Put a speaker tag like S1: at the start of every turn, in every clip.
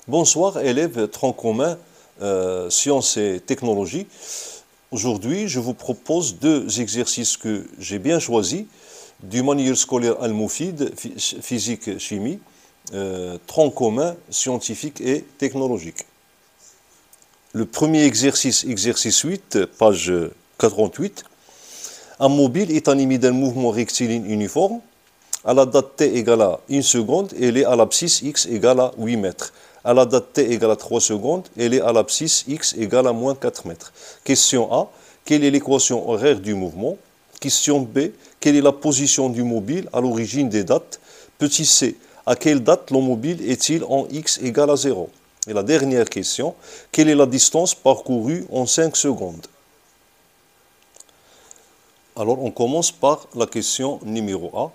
S1: Bonsoir, élèves tronc commun, sciences et technologies. Aujourd'hui, je vous propose deux exercices que j'ai bien choisis du manuel scolaire Al-Moufid, physique-chimie, tronc commun, scientifique et technologique. Le premier exercice, exercice 8, page 48. Un mobile est animé d'un mouvement rectiligne uniforme. À la date t égale à 1 seconde, elle est à l'abscisse x égale à 8 mètres. À la date t égale à 3 secondes, elle est à l'abscisse x égale à moins 4 mètres. Question A, quelle est l'équation horaire du mouvement? Question B, quelle est la position du mobile à l'origine des dates? Petit c, à quelle date le mobile est-il en x égale à 0? Et la dernière question, quelle est la distance parcourue en 5 secondes? Alors on commence par la question numéro A.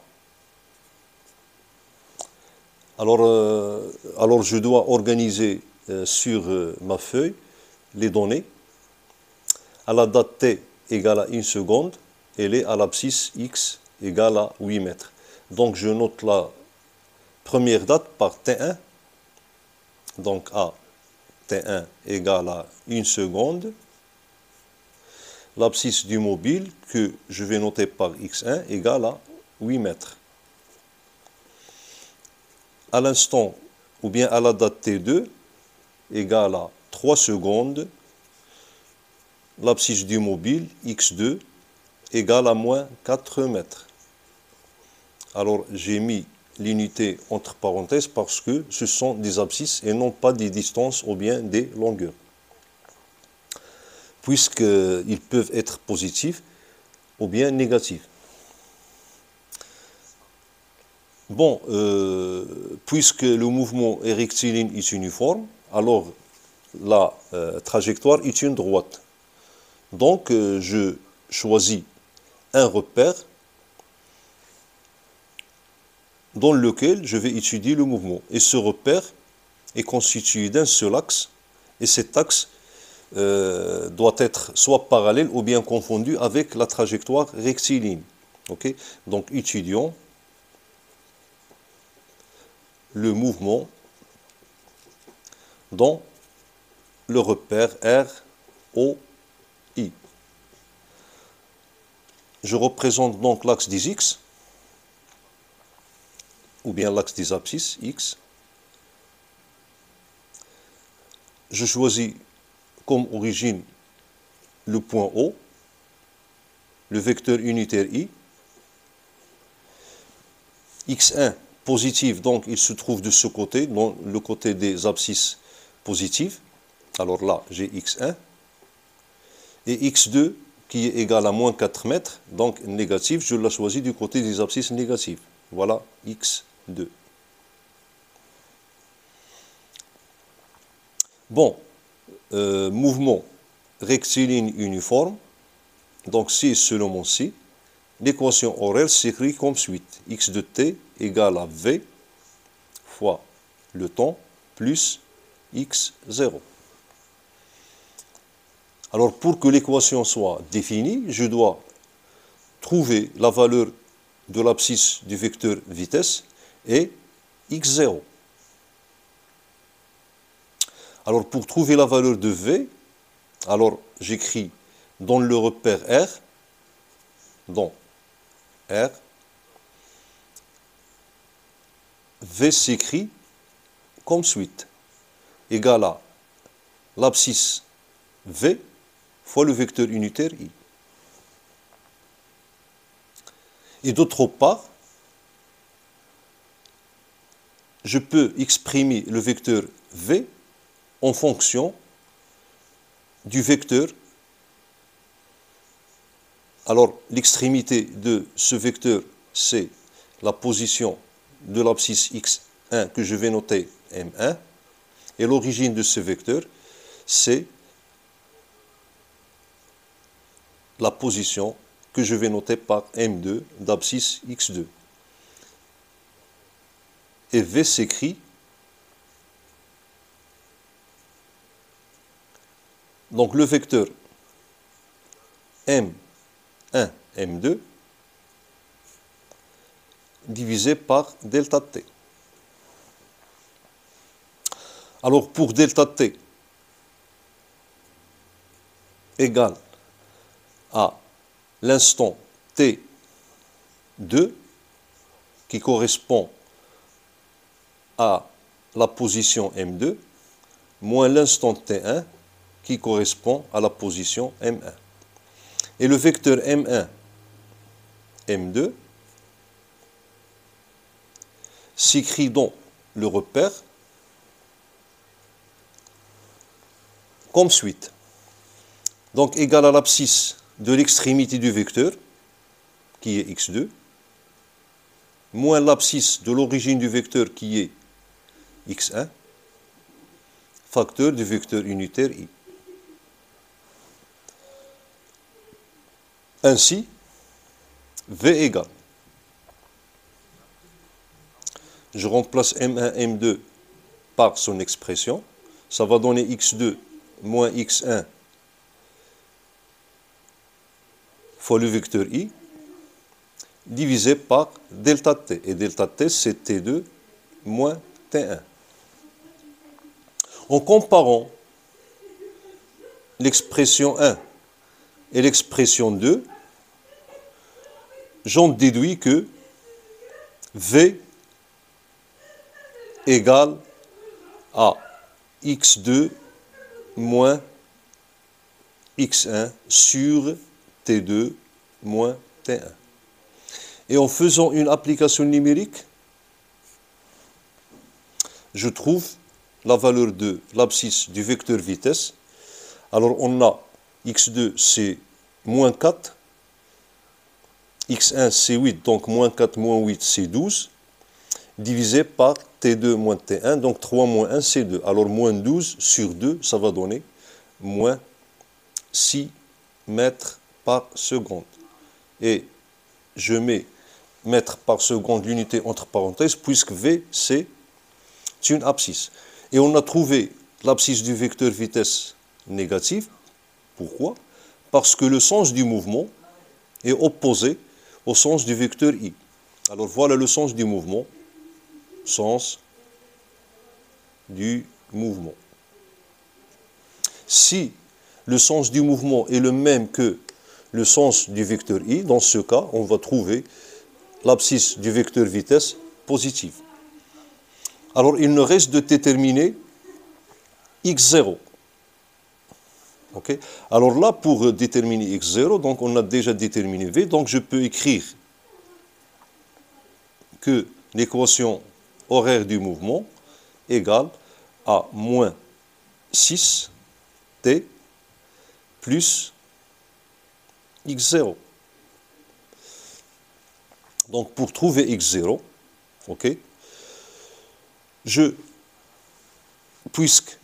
S1: Alors je dois organiser sur ma feuille les données. À la date t égale à 1 seconde, elle est à l'abscisse x égale à 8 mètres. Donc je note la première date par t1. Donc à t1 égale à 1 seconde. L'abscisse du mobile que je vais noter par x1 égale à 8 mètres. À l'instant, ou bien à la date t2, égale à 3 secondes, l'abscisse du mobile, x2, égale à moins 4 mètres. Alors, j'ai mis l'unité entre parenthèses parce que ce sont des abscisses et non pas des distances ou bien des longueurs. Puisqu'ils peuvent être positifs ou bien négatifs. Bon, puisque le mouvement est rectiligne est uniforme, alors la trajectoire est une droite. Donc, je choisis un repère dans lequel je vais étudier le mouvement. Et ce repère est constitué d'un seul axe, et cet axe doit être soit parallèle ou bien confondu avec la trajectoire rectiligne. Okay? Donc, étudions le mouvement dans le repère R, O, I. Je représente donc l'axe des X, ou bien l'axe des abscisses, X. Je choisis comme origine le point O, le vecteur unitaire I. X1 positif, donc il se trouve de ce côté, dans le côté des abscisses positives. Alors là, j'ai X1. Et X2 qui est égal à moins 4 mètres, donc négatif, je l'ai choisi du côté des abscisses négatives. Voilà X2. Bon, mouvement rectiligne uniforme, donc si seulement si, l'équation horaire s'écrit comme suite. X de t égale à V fois le temps plus X0. Alors pour que l'équation soit définie, je dois trouver la valeur de l'abscisse du vecteur vitesse et X0. Alors pour trouver la valeur de V, alors j'écris dans le repère R, dans R, V s'écrit comme suite, égal à l'abscisse V fois le vecteur unitaire I. Et d'autre part, je peux exprimer le vecteur V en fonction du vecteur. Alors, l'extrémité de ce vecteur, c'est la position de l'abscisse x1 que je vais noter M1. Et l'origine de ce vecteur, c'est la position que je vais noter par M2 d'abscisse x2. Et V s'écrit donc le vecteur M1, M2 divisé par delta t. Alors pour delta t égale à l'instant t2 qui correspond à la position M2 moins l'instant T1 qui correspond à la position M1. Et le vecteur M1, M2 s'écrit dans le repère comme suite. Donc égal à l'abscisse de l'extrémité du vecteur, qui est x2, moins l'abscisse de l'origine du vecteur, qui est x1, facteur du vecteur unitaire i. Ainsi, V égale. Je remplace M1, M2 par son expression. Ça va donner x2 moins x1 fois le vecteur i, divisé par delta t. Et delta t, c'est t2 moins t1. En comparant l'expression 1 et l'expression 2, j'en déduis que V égale à x2 moins x1 sur t2 moins t1. Et en faisant une application numérique, je trouve la valeur de l'abscisse du vecteur vitesse. Alors on a x2 c'est moins 4, x1 c'est 8, donc moins 4 moins 8 c'est 12, divisé par t2 moins t1, donc 3 moins 1 c'est 2. Alors moins 12 sur 2, ça va donner moins 6 mètres par seconde. Et je mets mètres par seconde, l'unité entre parenthèses, puisque V, c'est une abscisse. Et on a trouvé l'abscisse du vecteur vitesse négative. Pourquoi? Parce que le sens du mouvement est opposé au sens du vecteur I. Alors voilà le sens du mouvement. Sens du mouvement. Si le sens du mouvement est le même que le sens du vecteur I, dans ce cas, on va trouver l'abscisse du vecteur vitesse positive. Alors, il nous reste de déterminer x0. Okay? Alors là, pour déterminer x0, donc on a déjà déterminé v, donc je peux écrire que l'équation horaire du mouvement égale à moins 6t plus x0. Donc pour trouver x0, ok, puisque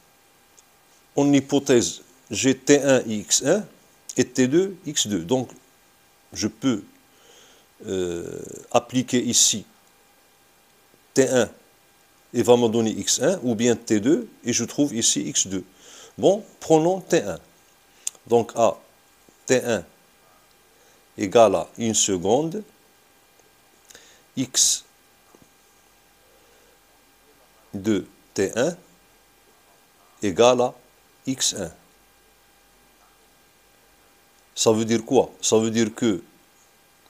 S1: en hypothèse j'ai t1 x1 et t2 x2, donc je peux appliquer ici t1 et va me donner x1, ou bien t2 et je trouve ici x2. Bon, prenons t1. Donc à t1 égale à 1 seconde, x de t1 égale à x1. Ça veut dire quoi? Ça veut dire que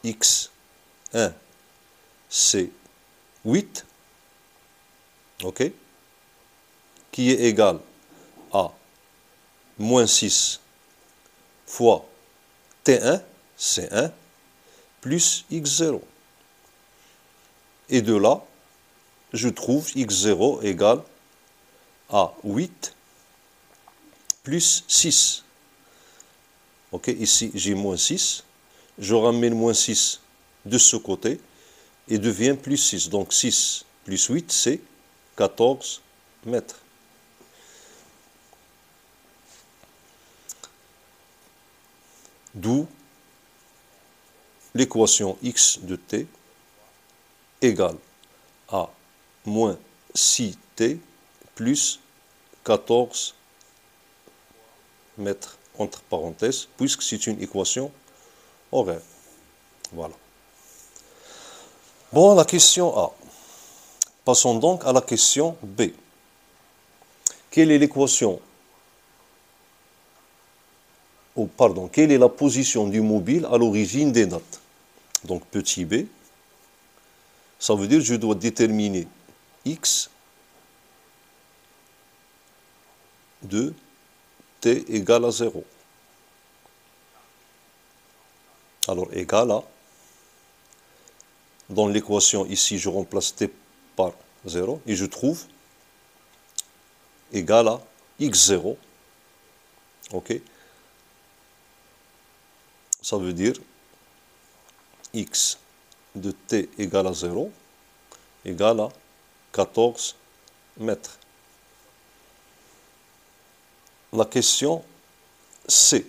S1: x1 c'est 8, ok, qui est égal à moins 6 fois t1, c'est 1, plus x0. Et de là, je trouve x0 égale à 8 plus 6. Ok, ici j'ai moins 6. Je ramène moins 6 de ce côté et devient plus 6. Donc 6 plus 8, c'est 14 mètres. D'où l'équation x de t égale à moins 6t plus 14 mètres entre parenthèses, puisque c'est une équation horaire. Voilà. Bon, la question A. Passons donc à la question B. quelle est l'équation, ou pardon, quelle est la position du mobile à l'origine des dates? Donc petit b, ça veut dire que je dois déterminer x de t égale à 0. Alors égal à, dans l'équation ici, je remplace t par 0 et je trouve égal à x0. Ok? Ça veut dire x de t égale à 0 égale à 14 mètres. La question C.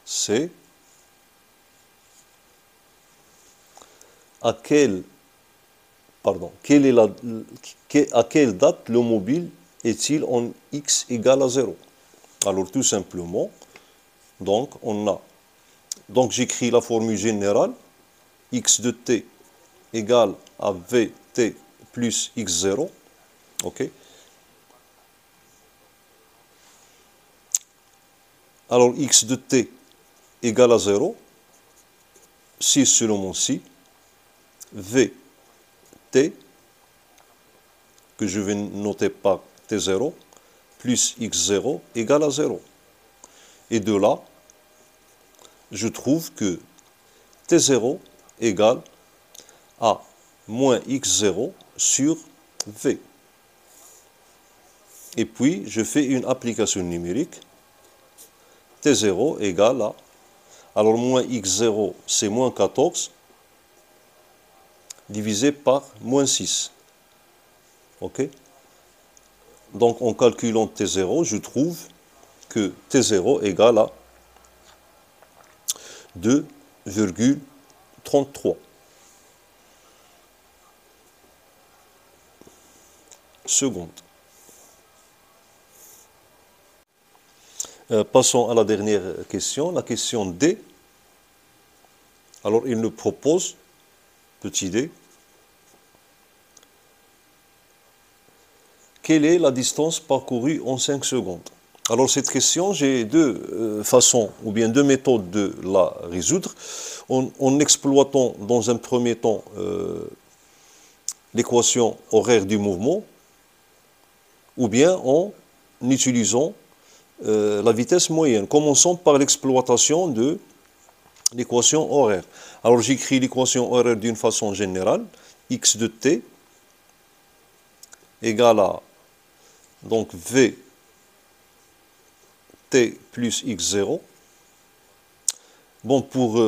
S1: C'est à quelle date le mobile est-il en x égale à 0? Alors tout simplement, donc j'écris la formule générale, x de t égale à vt plus x0, ok? Alors x de t égale à 0, si seulement si, vt, que je vais noter par t0, plus x0 égale à 0. Et de là, je trouve que t0 égale à moins x0 sur v. Et puis, je fais une application numérique. T0 égale à, alors moins x0, c'est moins 14, divisé par moins 6. OK? Donc, en calculant T0, je trouve que T0 égale à 2,33 secondes. Passons à la dernière question, la question D. Alors, il nous propose, petit d, quelle est la distance parcourue en 5 secondes? Alors, cette question, j'ai deux façons, ou bien deux méthodes de la résoudre. En exploitant dans un premier temps l'équation horaire du mouvement, ou bien en utilisant la vitesse moyenne. Commençons par l'exploitation de l'équation horaire. Alors j'écris l'équation horaire d'une façon générale, x de t égale à donc v t plus x0. Bon, pour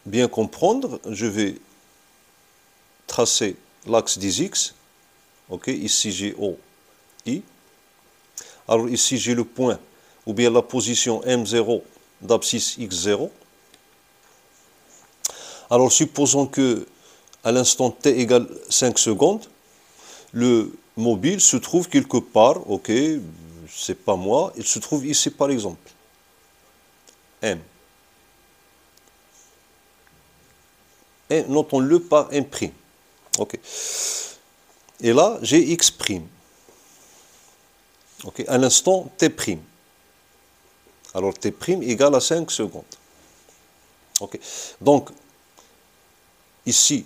S1: bien comprendre, je vais tracer l'axe des x. Ok, ici j'ai O, I. Alors ici j'ai le point, ou bien la position M0 d'abscisse x0. Alors supposons que à l'instant t égale 5 secondes, le mobile se trouve quelque part, ok, c'est pas moi, il se trouve ici par exemple. M. Et notons-le par M'. Ok. Et là, j'ai x'. Ok, à l'instant t'. Alors t' égale à 5 secondes. Ok. Donc, ici,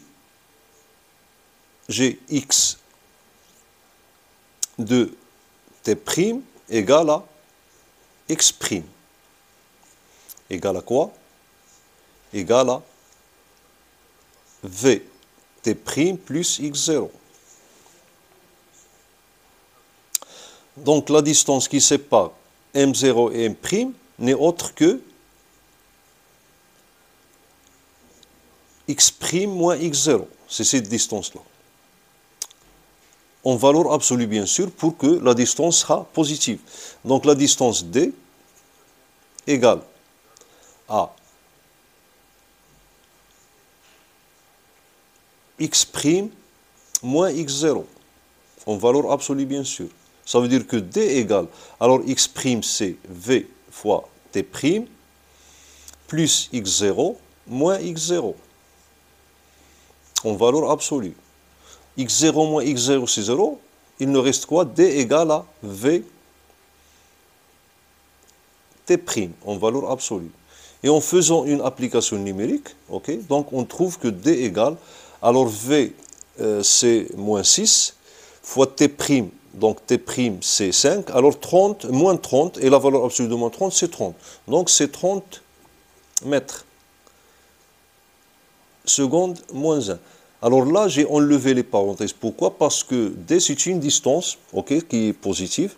S1: j'ai x de t' égale à x'. Égale à quoi? Égale à v t' plus x0. Donc la distance qui sépare M0 et M' n'est autre que x' moins x0. C'est cette distance-là. En valeur absolue, bien sûr, pour que la distance sera positive. Donc la distance D égale à x' moins x0. En valeur absolue, bien sûr. Ça veut dire que D égale, alors x' c'est V fois T' plus x0 moins x0 en valeur absolue. x0 moins x0 c'est 0, il nous reste quoi? D égale à V T' en valeur absolue. Et en faisant une application numérique, ok, donc on trouve que D égale, alors V c'est moins 6, fois T', donc T' c'est 5, alors 30, moins 30, et la valeur absolue de moins 30 c'est 30. Donc c'est 30 mètres secondes moins 1. Alors là, j'ai enlevé les parenthèses. Pourquoi? Parce que D, c'est une distance, ok, qui est positive.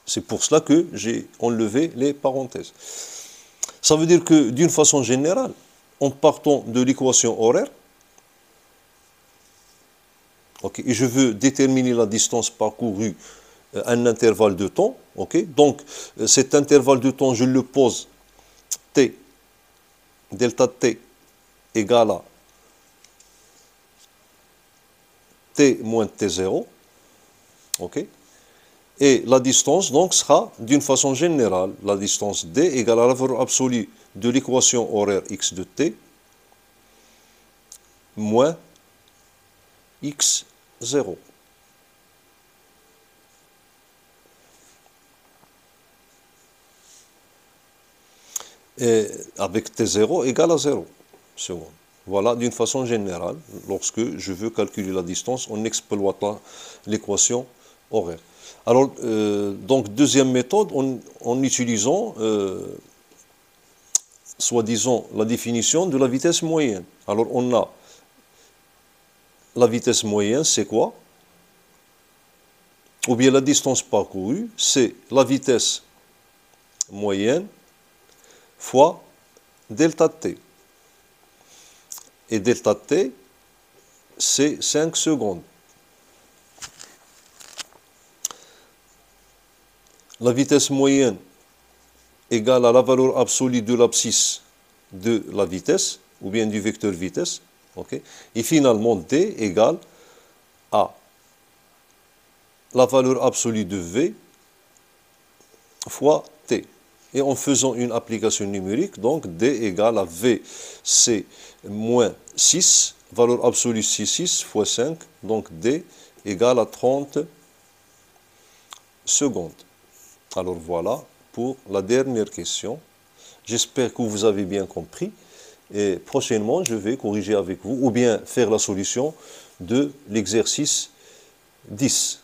S1: C'est pour cela que j'ai enlevé les parenthèses. Ça veut dire que, d'une façon générale, en partant de l'équation horaire, ok, et je veux déterminer la distance parcourue à un intervalle de temps, ok, donc cet intervalle de temps, je le pose T, delta T égale à T moins T0, ok? Et la distance, donc, sera, d'une façon générale, la distance D égale à la valeur absolue de l'équation horaire x de t moins x0. Et avec t0 égale à 0 secondes. Voilà, d'une façon générale, lorsque je veux calculer la distance en exploitant l'équation horaire. Alors, donc, deuxième méthode, en utilisant, soi-disant, la définition de la vitesse moyenne. Alors, on a la vitesse moyenne, c'est quoi? Ou bien la distance parcourue, c'est la vitesse moyenne fois delta t. Et delta t, c'est 5 secondes. La vitesse moyenne égale à la valeur absolue de l'abscisse de la vitesse, ou bien du vecteur vitesse. Okay? Et finalement, D égale à la valeur absolue de V fois T. Et en faisant une application numérique, donc D égale à V, c'est moins 6, valeur absolue c'est 6 fois 5, donc D égale à 30 secondes. Alors voilà pour la dernière question. J'espère que vous avez bien compris. Et prochainement, je vais corriger avec vous ou bien faire la solution de l'exercice 10.